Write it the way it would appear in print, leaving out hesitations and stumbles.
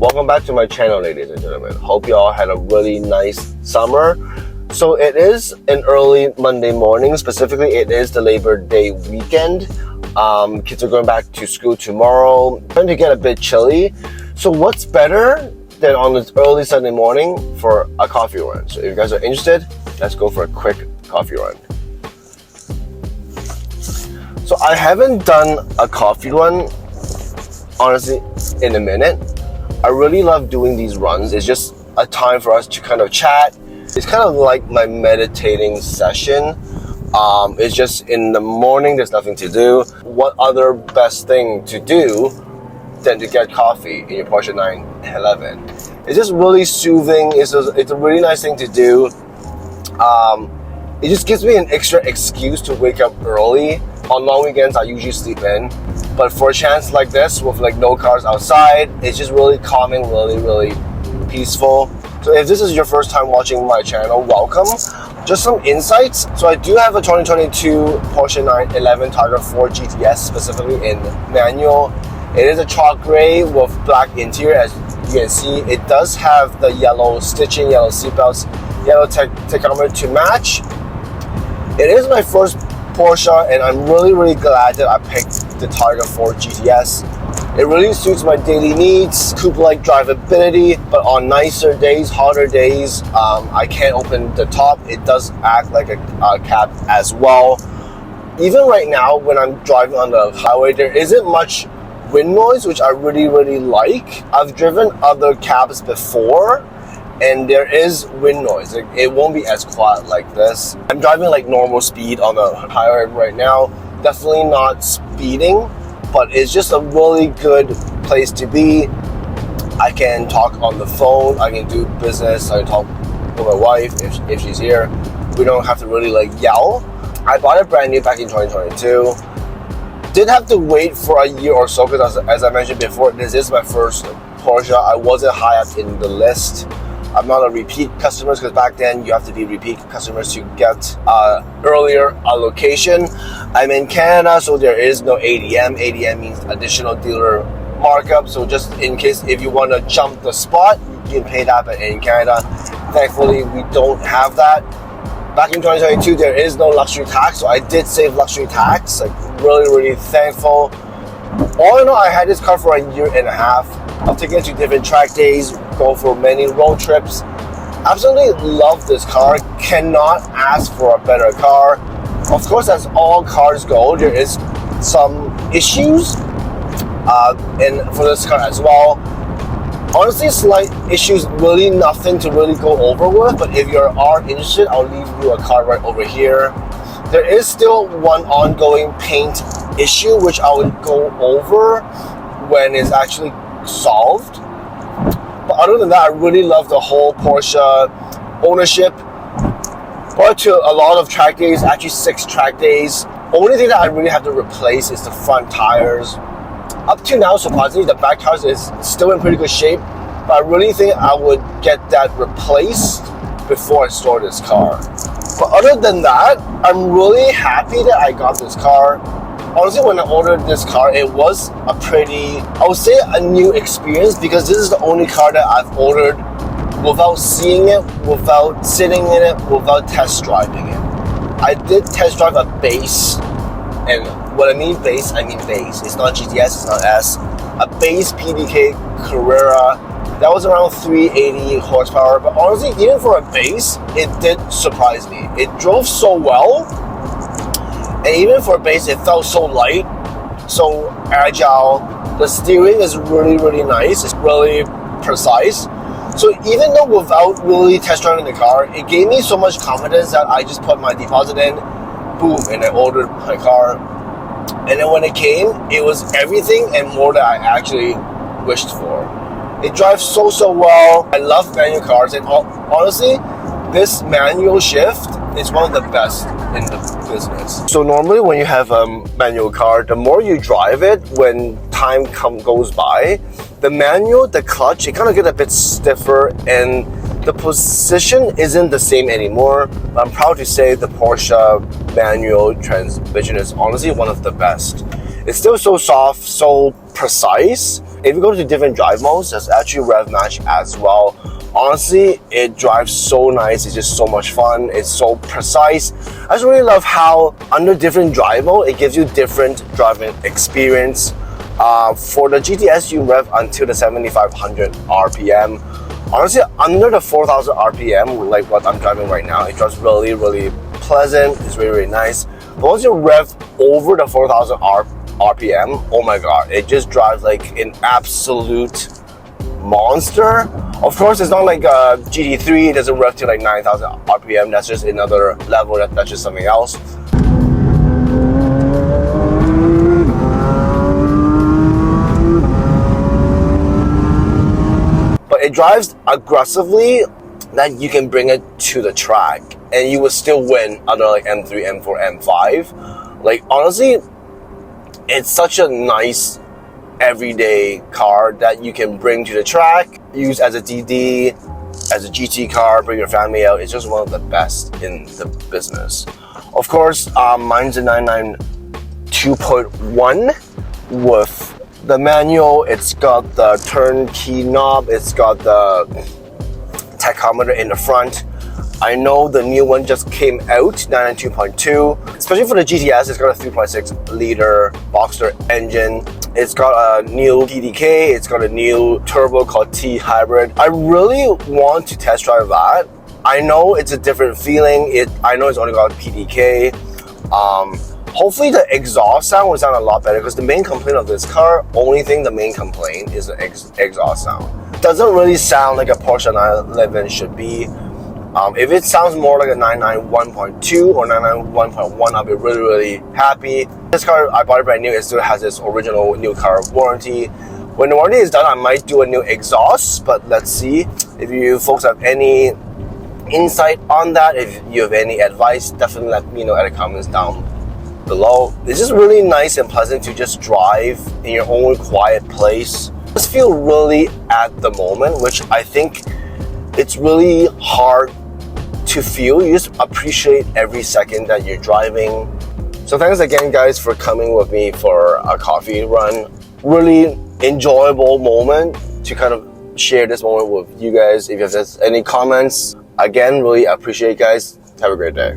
Welcome back to my channel, ladies and gentlemen. Hope you all had a really nice summer. So it is an early Monday morning. Specifically, it is the Labor Day weekend. Kids are going back to school tomorrow. It's going to get a bit chilly. So what's better than on this early Sunday morning for a coffee run? So if you guys are interested, let's go for a quick coffee run. So I haven't done a coffee run, honestly, in a minute. I really love doing these runs. It's just a time for us to kind of chat. It's kind of like my meditating session. It's just in the morning, there's nothing to do. What other best thing to do than to get coffee in your Porsche 911? It's just really soothing. It's a really nice thing to do. It just gives me an extra excuse to wake up early. On long weekends, I usually sleep in. But for a chance like this, with like no cars outside, it's just really calming, really peaceful. So if this is your first time watching my channel, welcome. Just some insights. So I do have a 2022 Porsche 911 Targa 4 GTS, specifically in manual. It is a chalk gray with black interior, as you can see. It does have the yellow stitching, yellow seatbelts, yellow tachometer to match. It is my first Porsche, and I'm really glad that I picked the Targa 4 GTS. It really suits my daily needs, coupe-like drivability, but on nicer days, hotter days, I can't open the top. It does act like a cab as well. Even right now, when I'm driving on the highway, there isn't much wind noise, which I really like. I've driven other cabs before, and there is wind noise. It won't be as quiet like this. I'm driving like normal speed on the highway right now. Definitely not speeding, but it's just a really good place to be. I can talk on the phone. I can do business. I can talk with my wife if she's here. We don't have to really like yell. I bought it brand new back in 2022. Did have to wait for a year or so because as I mentioned before, this is my first Porsche. I wasn't high up in the list. I'm not a repeat customer because back then you have to be repeat customers to get earlier allocation. I'm in Canada, so there is no ADM. ADM means additional dealer markup. So just in case if you want to jump the spot, you can pay that in Canada. Thankfully, we don't have that. Back in 2022, there is no luxury tax, so I did save luxury tax. Like really thankful. All in all, I had this car for a year and a half. I've taken it to different track days, go for many road trips. Absolutely love this car. Cannot ask for a better car. Of course, as all cars go, there is some issues, and for this car as well. Honestly, slight issues, really nothing to really go over with. But if you are interested, I'll leave you a card right over here. There is still one ongoing paint issue, which I would go over when it's actually solved. But other than that, I really love the whole Porsche ownership. Brought to a lot of track days, actually 6 track days. Only thing that I really have to replace is the front tires. Up to now, surprisingly, the back tires is still in pretty good shape, but I really think I would get that replaced before I store this car. But other than that, I'm really happy that I got this car. Honestly, when I ordered this car, it was a pretty, I would say a new experience, because this is the only car that I've ordered without seeing it, without sitting in it, without test driving it. I did test drive a base, and what I mean base, I mean base. It's not GTS, it's not S. A base PDK Carrera. That was around 380 horsepower, but honestly, even for a base, it did surprise me. It drove so well, and even for a base, it felt so light, so agile. The steering is really nice. It's really precise. So even though without really test driving the car, it gave me so much confidence that I just put my deposit in, boom, and I ordered my car. And then when it came, it was everything and more that I actually wished for. It drives so well. I love manual cars, and honestly, this manual shift is one of the best in the business. So normally when you have a manual car, the more you drive it, when time goes by, the manual, the clutch, it kind of gets a bit stiffer, and the position isn't the same anymore. I'm proud to say the Porsche manual transmission is honestly one of the best. It's still so soft, so precise, If you go to different drive modes, there's actually rev match as well. Honestly, it drives so nice. It's just so much fun. It's so precise. I just really love how under different drive mode, it gives you different driving experience. For the GTS, you rev until the 7,500 RPM. Honestly, under the 4,000 RPM, like what I'm driving right now, it drives really, really pleasant. It's really, really nice. But once you rev over the 4,000 RPM, oh my god, it just drives like an absolute monster. Of course, it's not like a GT3. It doesn't rev to like 9,000 RPM. That's just another level. That's just something else. But it drives aggressively that you can bring it to the track and you will still win under like M3, M4, M5. Like honestly, it's such a nice everyday car that you can bring to the track, use as a DD, as a GT car, bring your family out. It's just one of the best in the business. Of course, mine's a 99 2.1 with the manual. It's got the turn key knob. It's got the tachometer in the front. I know the new one just came out, 992.2. Especially for the GTS, it's got a 3.6 liter Boxster engine. It's got a new PDK. It's got a new turbo called T Hybrid. I really want to test drive that. I know it's a different feeling. I know it's only got PDK. Hopefully the exhaust sound will sound a lot better because the main complaint of this car, the main complaint is the exhaust sound. Doesn't really sound like a Porsche 911 should be. If it sounds more like a 991.2 or 991.1, I'll be really, really happy. This car, I bought it brand new. It still has its original new car warranty. When the warranty is done, I might do a new exhaust, but let's see. If you folks have any insight on that, if you have any advice, definitely let me know in the comments down below. It's just really nice and pleasant to just drive in your own quiet place. Just feel really at the moment, which I think it's really hard to feel. You just appreciate every second that you're driving. So thanks again guys for coming with me for a coffee run. Really enjoyable moment to kind of share this moment with you guys. If you have any comments, again, really appreciate it guys. Have a great day.